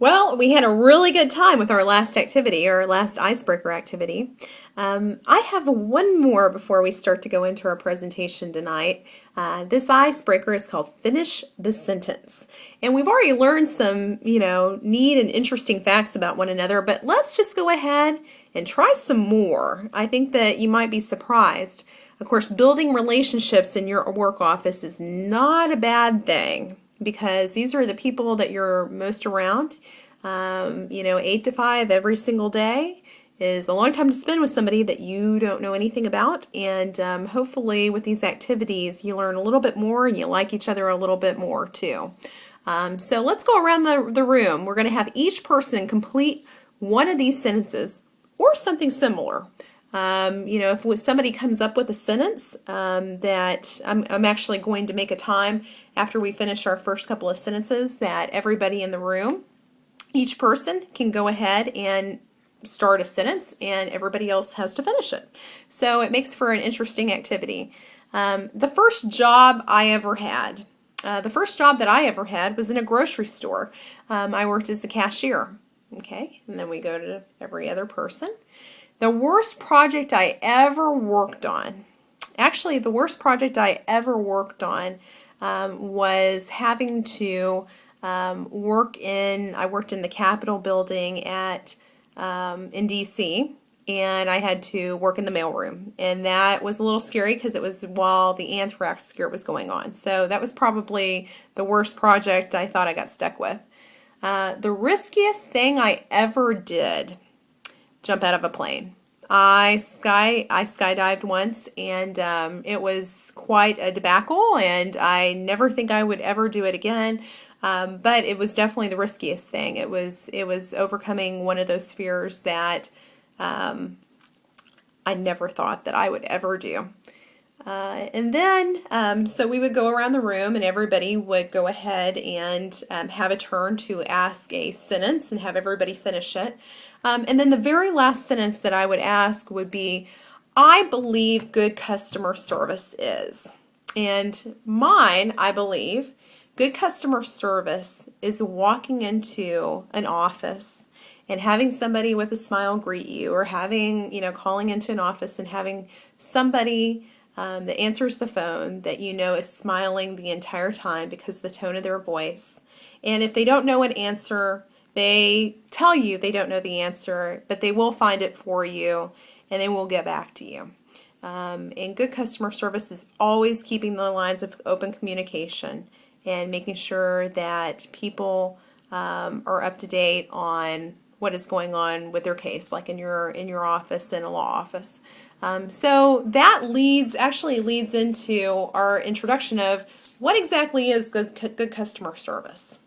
Well, we had a really good time with our last activity, our last icebreaker activity. I have one more before we start to go into our presentation tonight. This icebreaker is called Finish the Sentence. And we've already learned some, neat and interesting facts about one another, but let's just go ahead and try some more. I think that you might be surprised. Of course, building relationships in your work office is not a bad thing, because these are the people that you're most around. 8 to 5 every single day is a long time to spend with somebody that you don't know anything about. And hopefully with these activities, you learn a little bit more and you like each other a little bit more too. So let's go around the room. We're going to have each person complete one of these sentences or something similar. If somebody comes up with a sentence that I'm actually going to make a time after we finish our first couple of sentences that everybody in the room, each person can go ahead and start a sentence and everybody else has to finish it. So it makes for an interesting activity. The first job I ever had, was in a grocery store. I worked as a cashier. Okay, and then we go to every other person. The worst project I ever worked on, was having to I worked in the Capitol building in DC, and I had to work in the mailroom. And that was a little scary because it was while the anthrax scare was going on. So that was probably the worst project I thought I got stuck with. The riskiest thing I ever did, jump out of a plane. I skydived once, and it was quite a debacle, and I never think I would ever do it again. But it was definitely the riskiest thing. It was overcoming one of those fears that I never thought that I would ever do. And then, so we would go around the room and everybody would go ahead and have a turn to ask a sentence and have everybody finish it. And then the very last sentence that I would ask would be, I believe good customer service is. And mine, I believe, good customer service is walking into an office and having somebody with a smile greet you, or calling into an office and having somebody that answers the phone that is smiling the entire time because of the tone of their voice. And if they don't know an answer, they tell you they don't know the answer, but they will find it for you and they will get back to you. And good customer service is always keeping the lines of open communication and making sure that people are up to date on what is going on with their case, like in your office, in a law office. So that actually leads into our introduction of what exactly is good customer service.